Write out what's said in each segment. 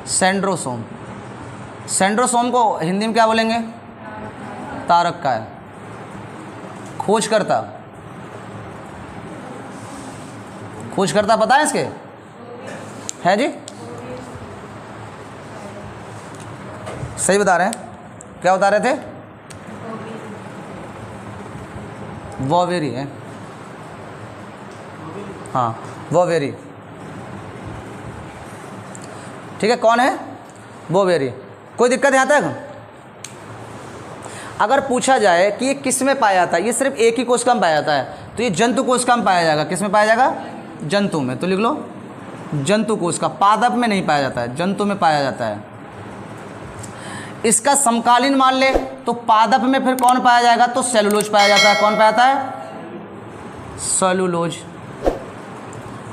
Centrosome. Centrosome को हिंदी में क्या बोलेंगे? तारक का है। खोजकर्ता, खोजकर्ता पता है इसके? है जी, सही बता रहे हैं। क्या बता रहे थे? वोवेरी है, हाँ वोवेरी, ठीक है। कौन है? वोवेरी। कोई दिक्कत यहाँ तक? अगर पूछा जाए कि ये किस में पाया जाता है, ये सिर्फ एक ही कोशिका में पाया जाता है, तो ये जंतु कोशिका में पाया जाएगा। किस में पाया जाएगा? जंतु में। तो लिख लो जंतु कोशिका, पादप में नहीं पाया जाता है, जंतु में पाया जाता है। इसका समकालीन मान ले तो पादप में फिर कौन पाया जाएगा? तो सेलुलोज पाया जाता है। कौन पाया जाता है? सेलुलोज।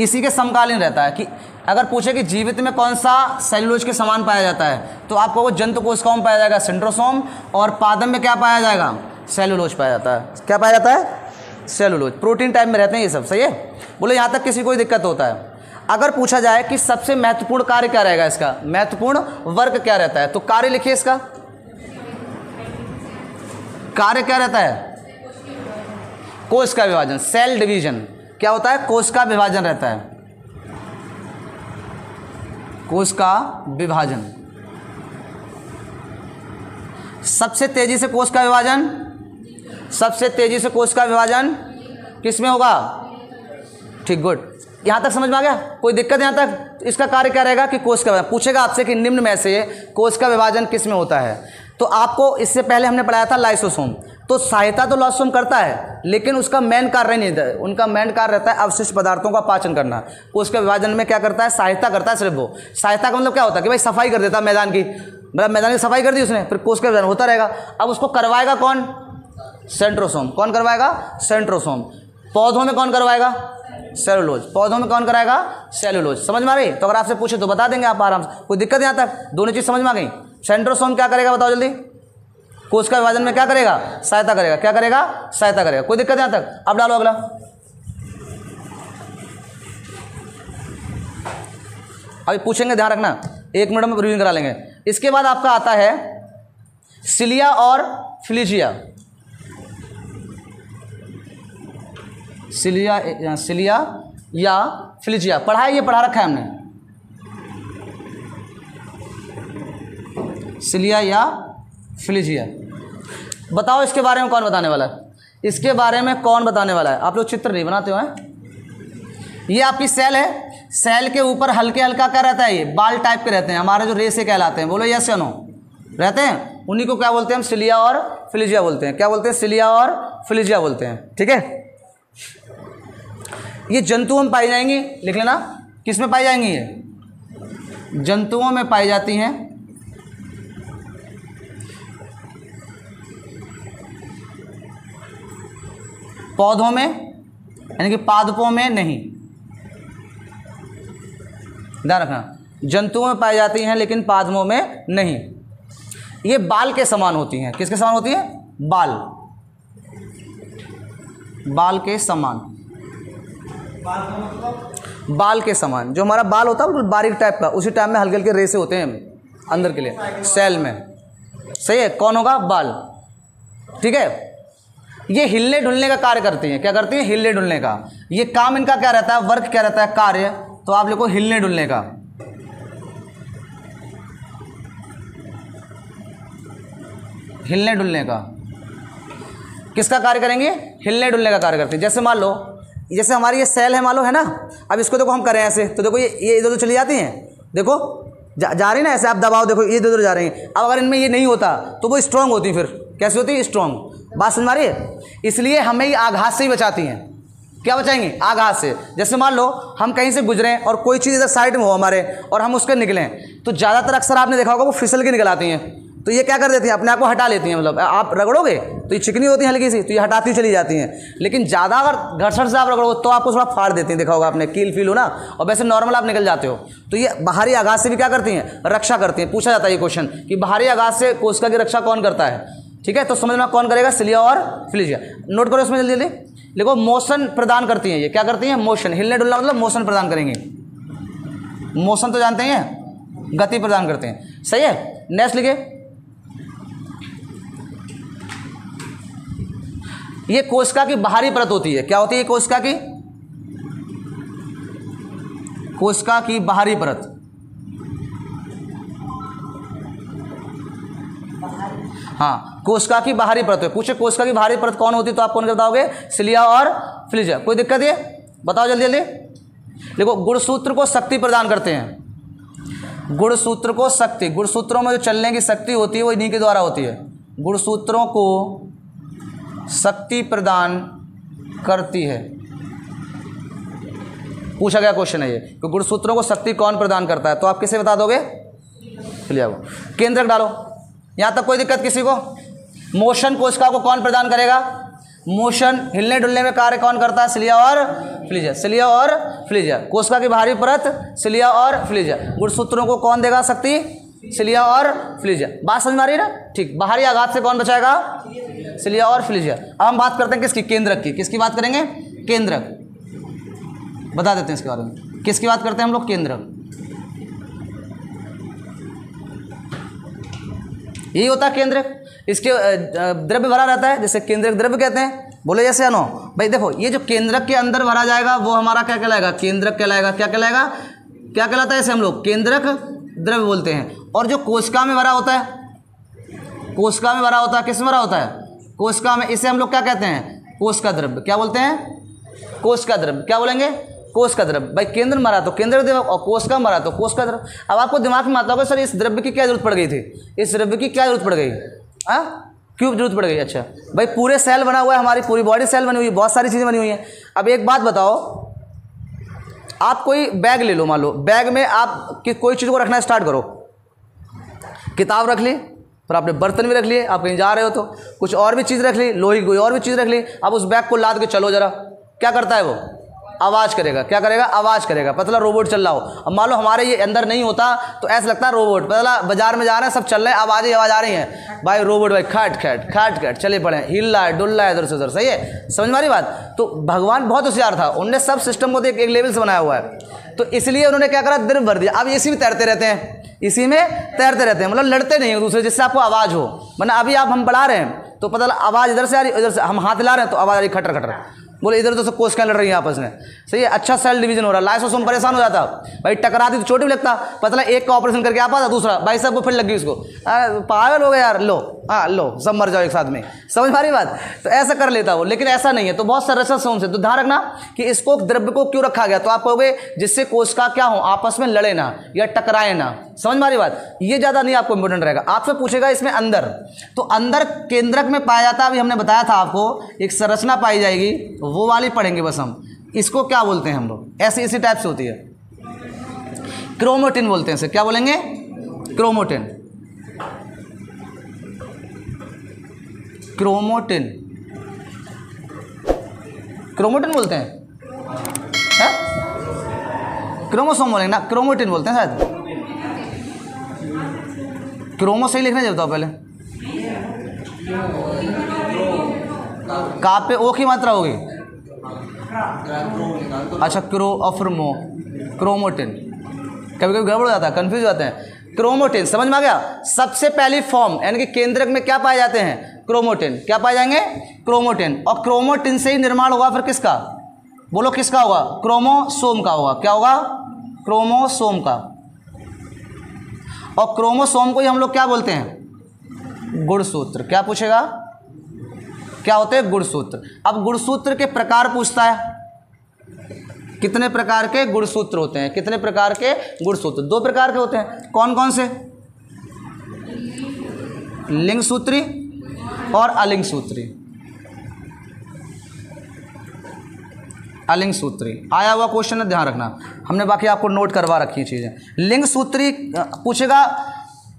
इसी के समकालीन रहता है कि अगर पूछे कि जीवित में कौन सा सेलुलोज के समान पाया जाता है, तो आपको वो जंतु कोशिकाओं में पाया जाएगा सेंट्रोसोम, और पादप में क्या पाया जाएगा? सेलुलोज पाया जाता है। क्या पाया जाता है? सेलुलोज। प्रोटीन टाइप में रहते हैं ये सब, सही है। बोले यहाँ तक किसी कोई दिक्कत होता है? अगर पूछा जाए कि सबसे महत्वपूर्ण कार्य क्या रहेगा इसका, महत्वपूर्ण वर्ग क्या रहता है, तो कार्य लिखिए इसका। कार्य क्या रहता है? कोश का विभाजन, सेल डिवीजन। क्या होता है? कोश का विभाजन रहता है, कोश का विभाजन। सबसे तेजी से कोश का विभाजन, सबसे तेजी से कोश का विभाजन किस में होगा? ठीक, गुड। यहाँ तक समझ में आ गया? कोई दिक्कत यहाँ तक? इसका कार्य क्या रहेगा कि कोश का विभाजन। पूछेगा आपसे कि निम्न में से कोश का विभाजन किस में होता है, तो आपको इससे पहले हमने पढ़ाया था लाइसोसोम। तो सहायता तो लाइसोसोम करता है, लेकिन उसका मेन कार्य नहीं था। उनका मेन कार्य रहता है अवशिष्ट पदार्थों का पाचन करना। कोश के विभाजन में क्या करता है? सहायता करता है सिर्फ वो। सहायता का मतलब क्या होता है कि भाई सफाई कर देता मैदान की, मतलब मैदान की सफाई कर दी उसने, फिर कोश का विभाजन होता रहेगा। अब उसको करवाएगा कौन? सेंट्रोसोम। कौन करवाएगा? सेंट्रोसोम। पौधों में कौन करवाएगा? सेलुलोज। पौधों में कौन कराएगा? सेलुलोज। समझ में आ रही? तो अगर आपसे पूछे तो बता देंगे आप आराम से। कोई दिक्कत यहाँ तक? दोनों चीज़ समझ में आ गई? सेंट्रोसोम क्या करेगा बताओ जल्दी? कोश का विभाजन में क्या करेगा? सहायता करेगा। क्या करेगा? सहायता करेगा। कोई दिक्कत यहाँ तक? अब डालो अगला। अभी पूछेंगे, ध्यान रखना, 1 मिनट में रिवीजन करा लेंगे। इसके बाद आपका आता है सिलिया और फ्लिजिया। सिलिया या फ्लिजिया पढ़ा है, ये पढ़ा रखा है हमने। सिलिया या फ्लिजिया, बताओ इसके बारे में कौन बताने वाला है? इसके बारे में कौन बताने वाला है? आप लोग चित्र नहीं बनाते हो हैं? ये आपकी सेल है, सेल के ऊपर हल्के हल्का क्या रहता है? ये बाल टाइप के रहते हैं, हमारे जो रेसे कहलाते हैं। बोलो यस या नो? रहते हैं। उन्हीं को क्या बोलते हैं हम? सिलिया और फ्लिजिया बोलते हैं। क्या बोलते हैं? सिलिया और फ्लिजिया बोलते हैं। ठीक है, ये जंतुओं में पाई जाएंगी, लिख लेना। किस में पाई जाएंगी? ये जंतुओं में पाई जाती हैं, पौधों में यानी कि पादपों में नहीं। ध्यान रखना, जंतुओं में पाई जाती हैं लेकिन पादपों में नहीं। ये बाल के समान होती हैं। किसके समान होती है? बाल, बाल के समान। बाल के समान, जो हमारा बाल होता है बिल्कुल बारीक टाइप का, उसी टाइप में हल्के हल्के रेसे होते हैं अंदर के लिए सेल में। सही है, कौन होगा? बाल। ठीक है, ये हिलने डुलने का कार्य करती हैं। क्या करती हैं? हिलने डुलने का। ये काम इनका क्या रहता है? वर्क क्या रहता है? कार्य। तो आप लिखो हिलने डुलने का। हिलने डुलने का किसका कार्य करेंगे? हिलने डुलने का कार्य करते हैं। जैसे मान लो, जैसे हमारी ये सेल है मान लो, है ना। अब इसको देखो हम करें ऐसे, तो देखो ये इधर उधर चली जाती हैं। देखो जा रही ना ऐसे, आप दबाओ, देखो ये इधर उधर जा रही हैं। अब अगर इनमें ये नहीं होता तो वो स्ट्रांग होती, फिर कैसे होती? स्ट्रांग। बात समझ रही है? इसलिए हमें ये आघात से ही बचाती हैं। क्या बचाएंगे? आघात से। जैसे मान लो हम कहीं से गुजरें और कोई चीज़ इधर साइड में हो हमारे, और हम उसके निकलें, तो ज़्यादातर अक्सर आपने देखा होगा वो फिसल के निकल आती हैं। तो ये क्या कर देती हैं? अपने आप को हटा लेती हैं। मतलब आप रगड़ोगे तो ये चिकनी होती है हल्की सी, तो ये हटाती चली जाती हैं। लेकिन ज़्यादा अगर घर्षण से आप रगड़ोगे तो आपको थोड़ा फाड़ देती हैं। देखा होगा आपने, कील फील हो ना, और वैसे नॉर्मल आप निकल जाते हो। तो ये बाहरी आघात से भी क्या करती हैं? रक्षा करती हैं। पूछा जाता है ये क्वेश्चन कि बाहरी आघात से कोशिका की रक्षा कौन करता है? ठीक है, तो समझना कौन करेगा? सिलिया और फ्लिजिया। नोट करो इसमें जल्दी जल्दी। देखो मोशन प्रदान करती हैं। ये क्या करती हैं? मोशन। हिलने डुलना मतलब मोशन प्रदान करेंगे। मोशन तो जानते हैं, गति प्रदान करते हैं। सही है, नेक्स्ट लिखिए। ये कोशिका की बाहरी परत होती है। क्या होती है कोशिका की? कोशिका की बाहरी परत। हाँ, कोशिका की बाहरी परत है। पूछे कोशिका की बाहरी परत कौन होती है तो आप कौन बताओगे? सिलिया और फ्लिजा। कोई दिक्कत है? बताओ जल्दी जल्दी। देखो, गुणसूत्र को शक्ति प्रदान करते हैं। गुणसूत्र को शक्ति, गुणसूत्रों में जो चलने की शक्ति होती है वो इन्हीं के द्वारा होती है। गुणसूत्रों को शक्ति प्रदान करती है। पूछा गया क्वेश्चन है ये कि गुणसूत्रों को शक्ति कौन प्रदान करता है, तो आप किसे बता दोगे? फ्लिया को। केंद्रक डालो। यहाँ तक कोई दिक्कत किसी को? मोशन कोशिका को कौन प्रदान करेगा? मोशन, हिलने डुलने में कार्य कौन करता है? सिलिया और फ्लिजा। सिलिया और फ्लिजा। कोशिका की बाहरी परत सिलिया और फ्लिजा। गुणसूत्रों को कौन देगा शक्ति? सिलिया और फ्लिजा। बात समझ में आ रही है ना? ठीक। बाहरी आघात से कौन बचाएगा? सिलिया और फ्लिजा। अब हम बात करते हैं किसकी? केंद्रक की। किसकी बात करेंगे? केंद्रक। बता देते हैं इसके बारे में। किसकी बात करते हैं हम लोग? केंद्रक। यही होता है केंद्रक। इसके द्रव्य भरा रहता है, जैसे केंद्रक द्रव्य कहते हैं। बोले जैसे या नो? भाई देखो, ये जो केंद्रक के अंदर भरा जाएगा वो हमारा क्या कहलाएगा? केंद्रक कहलाएगा। क्या कहलाएगा? क्या कहलाता है? इसे हम लोग केंद्रक द्रव्य बोलते हैं। और जो कोशिका में भरा होता है, कोशिका में भरा होता है, किस में भरा होता है? कोशिका में। इसे हम लोग क्या कहते हैं? कोशिका द्रव्य। क्या बोलते हैं? कोशिका द्रव्य। क्या बोलेंगे? कोशिका द्रव्य। भाई केंद्र में भरा तो केंद्र द्रव्य और कोशिका में भरा तो कोशिका द्रव्य। अब आपको दिमाग में आता होगा सर इस द्रव्य की क्या जरूरत पड़ गई थी? इस द्रव्य की क्या जरूरत पड़ गई? क्यों जरूरत पड़ गई? अच्छा भाई, पूरे सेल बना हुआ है, हमारी पूरी बॉडी सेल बनी हुई है, बहुत सारी चीज़ें बनी हुई हैं। अब एक बात बताओ, आप कोई बैग ले लो, मान लो बैग में आप कोई चीज़ को रखना स्टार्ट करो। किताब रख ली, फिर आपने बर्तन भी रख लिए, आप कहीं जा रहे हो तो कुछ और भी चीज़ रख ली, लोहे की कोई और भी चीज़ रख ली। अब उस बैग को लाद के चलो जरा, क्या करता है वो? आवाज़ करेगा। क्या करेगा? आवाज़ करेगा। पता चला रोबोट चल रहा हो। अब मान लो हमारे ये अंदर नहीं होता तो ऐसा लगता है रोबोट। पता चला बाजार में जा रहे हैं, सब चल रहे हैं, आवाज़ ही आवाज़ आ रही है। भाई रोबोट भाई खाट खाट खाट खाट चले पड़े, हिल रहा है, डुल रहा है इधर से उधर। सही है, समझ में आ रही बात? तो भगवान बहुत होशियार था, उनने सब सिस्टम को एक लेवल से बनाया हुआ है। तो इसलिए उन्होंने क्या करा? द्रव्य भर दिया। अब इसी में तैरते रहते हैं, इसी में तैरते रहते हैं, मतलब लड़ते नहीं एक दूसरे, जिससे आपको आवाज़ हो। वरना अभी आप हम पढ़ा रहे हैं तो पता लगा आवाज़ इधर से आ रही, इधर से हम हाथ हिला रहे हैं तो आवाज़ आ रही खटर खटर। बोले इधर तो सब कोशिकाएं लड़ रही हैं आपस में। सही है, अच्छा सेल डिवीजन हो रहा है। लाइसोसोम परेशान हो जाता भाई, टकराती तो चोट भी लगता। पता लगा एक का ऑपरेशन करके आ पाता, दूसरा भाई साहब को फिर लग गई उसको। पागल हो गए यार, लो हाँ लो सब मर जाओ एक साथ में। समझ मारी बात? तो ऐसा कर लेता वो, लेकिन ऐसा नहीं है। तो बहुत संरचना से उनसे तो ध्यान रखना कि इसको द्रव्य को क्यों रखा गया। तो आप कहोगे जिससे कोशिका क्या हो, आपस में लड़े ना या टकराए ना। समझ मारी बात? ये ज़्यादा नहीं आपको इंपॉर्टेंट रहेगा। आपसे पूछेगा इसमें अंदर, तो अंदर केंद्रक में पाया जाता है। अभी हमने बताया था आपको, एक संरचना पाई जाएगी, वो वाली पढ़ेंगे बस हम। इसको क्या बोलते हैं हम लोग? ऐसी इसी टाइप से होती है, क्रोमोटिन बोलते हैं इसे। क्या बोलेंगे? क्रोमोटिन। क्रोमोटिन, क्रोमोटिन बोलते हैं, है? क्रोमोसोम बोलेंगे ना, क्रोमोटिन बोलते हैं शायद। क्रोमो सही लिखना चाहिए, बताओ पहले। का पे ओ की मात्रा होगी? अच्छा, क्रो और फिर मो, क्रोमोटिन। कभी कभी गड़बड़ हो जाता है, कंफ्यूज हो जाते हैं। क्रोमोटिन समझ में आ गया? सबसे पहली फॉर्म यानी कि केंद्रक में क्या पाए जाते हैं? क्रोमोटिन। क्या पाए जाएंगे? क्रोमोटिन। और क्रोमोटिन से ही निर्माण होगा फिर किसका? बोलो किसका होगा? क्रोमोसोम का होगा। क्या होगा? क्रोमोसोम का। और क्रोमोसोम को ही हम लोग क्या बोलते हैं? गुणसूत्र। क्या पूछेगा? क्या होते हैं? गुणसूत्र। अब गुणसूत्र के प्रकार पूछता है, कितने प्रकार के गुणसूत्र होते हैं? कितने प्रकार के गुणसूत्र? 2 प्रकार के होते हैं। कौन कौन से? लिंग सूत्री और अलिंग सूत्री। अलिंग सूत्री आया हुआ क्वेश्चन है, ध्यान रखना। हमने बाकी आपको नोट करवा रखी चीज़ें। लिंग सूत्री पूछेगा,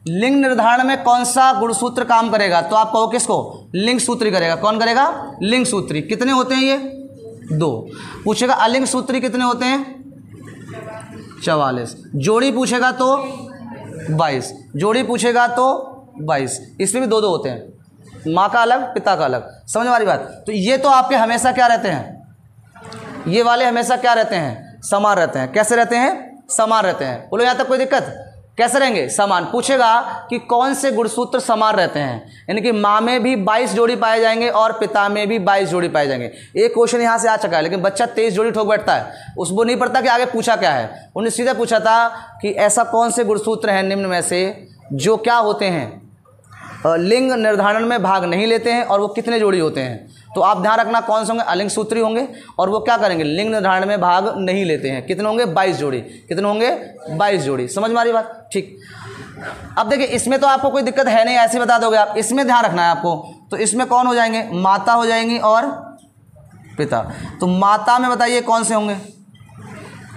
लिंग निर्धारण में कौन सा गुणसूत्र काम करेगा? तो आप कहो किसको? लिंग सूत्री करेगा। कौन करेगा? लिंग सूत्री। कितने होते हैं ये? 2। पूछेगा अलिंग सूत्री कितने होते हैं? 44। जोड़ी पूछेगा तो 22। जोड़ी पूछेगा तो 22। इसमें भी 2-2 होते हैं, माँ का अलग पिता का अलग। समझ वाली बात? तो ये तो आपके हमेशा क्या रहते हैं? ये वाले हमेशा क्या रहते हैं? समान रहते हैं। कैसे रहते हैं? समान रहते हैं। बोलो यहाँ तक कोई दिक्कत? कैसे रहेंगे? समान। पूछेगा कि कौन से गुणसूत्र समान रहते हैं, यानी कि माँ में भी 22 जोड़ी पाए जाएंगे और पिता में भी 22 जोड़ी पाए जाएंगे। एक क्वेश्चन यहाँ से आ चुका है, लेकिन बच्चा 23 जोड़ी ठोक बैठता है, उसको नहीं पड़ता कि आगे पूछा क्या है। उन्होंने सीधा पूछा था कि ऐसा कौन से गुणसूत्र हैं निम्न में से जो क्या होते हैं, लिंग निर्धारण में भाग नहीं लेते हैं, और वो कितने जोड़ी होते हैं। तो आप ध्यान रखना कौन से होंगे, अलिंग सूत्री होंगे, और वो क्या करेंगे, लिंग निर्धारण में भाग नहीं लेते हैं। कितने होंगे? 22 जोड़ी। कितने होंगे? 22 जोड़ी। समझ में आ रही बात? ठीक। अब देखिए इसमें तो आपको कोई दिक्कत है नहीं, ऐसे बता दोगे आप। इसमें ध्यान रखना है आपको। तो इसमें कौन हो जाएंगे? माता हो जाएंगी और पिता। तो माता में बताइए कौन से होंगे?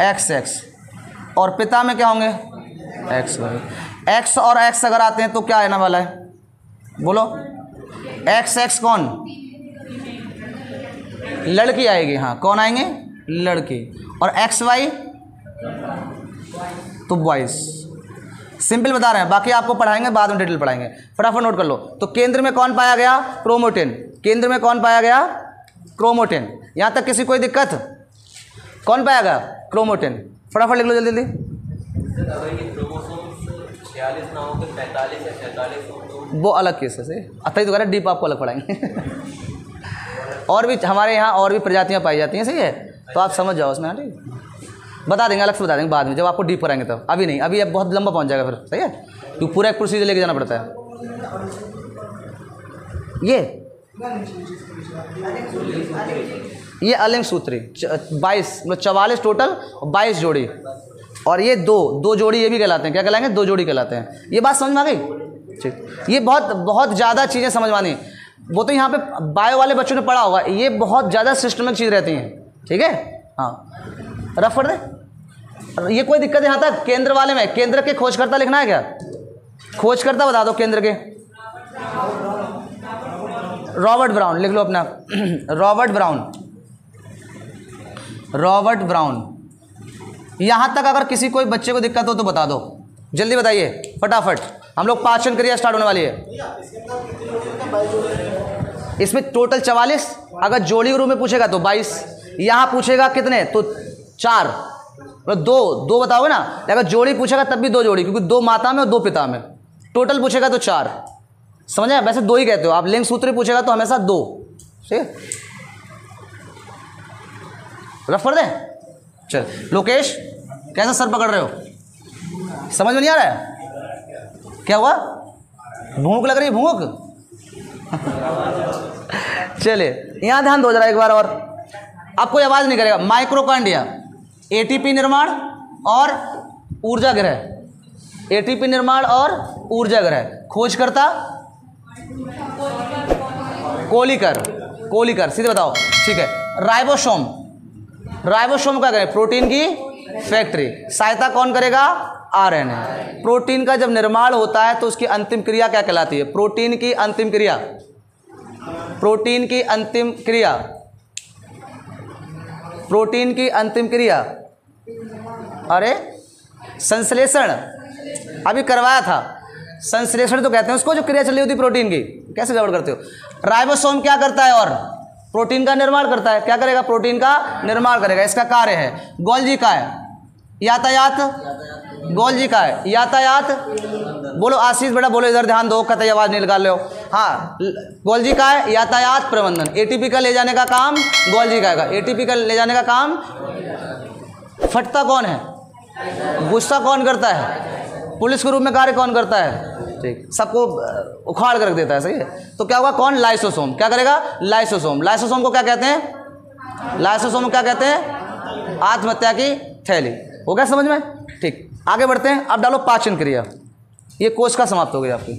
XX। और पिता में क्या होंगे? XY। X और X अगर आते हैं तो क्या आने वाला है? बोलो। XX कौन? लड़की आएगी। हाँ, कौन आएंगे? लड़की। और XY तो बॉयज। सिंपल बता रहे हैं, बाकी आपको पढ़ाएंगे, बाद में डिटेल पढ़ाएंगे। फटाफट नोट कर लो। तो केंद्र में कौन पाया गया? क्रोमोटिन। केंद्र में कौन पाया गया? क्रोमोटिन। यहां तक किसी कोई दिक्कत? कौन पाया गया? क्रोमोटिन। फटाफट लिख लो जल्दी जल्दी। वो अलग केस है, अतः तो कह रहे डीप आपको अलग पढ़ाएंगे। और भी हमारे यहाँ और भी प्रजातियाँ पाई जाती हैं, सही है, तो आप समझ जाओ उसमें। ठीक, बता देंगे, अलग से बता देंगे बाद में, जब आपको डीप कराएंगे तब। अभी नहीं, अभी अब बहुत लंबा पहुँच जाएगा फिर, सही है, क्योंकि पूरा एक प्रोसीजर लेके जाना पड़ता है। ये अलिंग सूत्री 22 मतलब 44 टोटल, 22 जोड़ी। और ये दो जोड़ी ये भी कहलाते हैं। क्या कहलाएंगे? 2 जोड़ी कहलाते हैं। ये बात समझ में आ गई? ठीक। ये बहुत ज़्यादा चीज़ें समझ में आनी। वो तो यहाँ पे बायो वाले बच्चों ने पढ़ा होगा, ये बहुत ज़्यादा सिस्टमिक चीज़ रहती हैं। ठीक है, हाँ, रफ कर दे। ये कोई दिक्कत यहाँ तक? केंद्र वाले में केंद्र के खोजकर्ता लिखना है क्या? खोजकर्ता बता दो केंद्र के। रॉबर्ट ब्राउन लिख लो अपना। Robert brown. यहाँ तक अगर किसी कोई बच्चे को दिक्कत हो तो बता दो, जल्दी बताइए फटाफट। हम लोग पाचन क्रिया स्टार्ट होने वाली है। इसमें टोटल 44, अगर जोड़ी रूप में पूछेगा तो 22, यहाँ पूछेगा कितने तो 4, मतलब 2 बताओगे ना। अगर जोड़ी पूछेगा तब भी 2 जोड़ी, क्योंकि 2 माता में और 2 पिता में। टोटल पूछेगा तो 4। समझ आया? वैसे 2 ही कहते हो आप, लिंग सूत्री पूछेगा तो हमेशा 2। ठीक है, रफ कर दें। चल लोकेश, कैसा सर पकड़ रहे हो? समझ में नहीं आ रहा है? क्या हुआ? भूख लग रही है? भूख? चलिए यहाँ ध्यान दो जरा एक बार और। अब कोई आवाज़ नहीं करेगा। माइक्रोकांडिया, एटीपी निर्माण और ऊर्जा ग्रह। एटीपी निर्माण और ऊर्जा ग्रह। खोजकर्ता कोलिकर। सीधे बताओ। ठीक है। राइबोसोम क्या करें? प्रोटीन की फैक्ट्री। सहायता कौन करेगा? RNA। प्रोटीन का जब निर्माण होता है तो उसकी अंतिम क्रिया क्या कहलाती है? प्रोटीन की अंतिम क्रिया। अरे संश्लेषण अभी करवाया था। संश्लेषण तो कहते हैं उसको, जो क्रिया चल रही होती प्रोटीन की। कैसे गड़बड़ करते हो? राइबोसोम क्या करता है? और प्रोटीन का निर्माण करता है। क्या करेगा? प्रोटीन का निर्माण करेगा, इसका कार्य है। गोल्जी का है यातायात। बोलो आशीष बेटा, बोलो इधर ध्यान दो, कतई आवाज़ नहीं निकाल रहे हो। हाँ, गोल्जी का है यातायात प्रबंधन। एटीपी का ले जाने का काम गोल्जी का है। एटीपी का ले जाने का काम। फटता कौन है? गुस्सा कौन करता है? पुलिस के रूप में कार्य कौन करता है? ठीक, सबको उखाड़ कर रख देता है। सही है। तो क्या होगा? कौन? लाइसोसोम। क्या करेगा? लाइसोसोम को क्या कहते हैं? आत्महत्या की थैली। हो गया समझ में? ठीक, आगे बढ़ते हैं। अब डालो पाचन क्रिया। ये कोशिका समाप्त हो गई आपकी।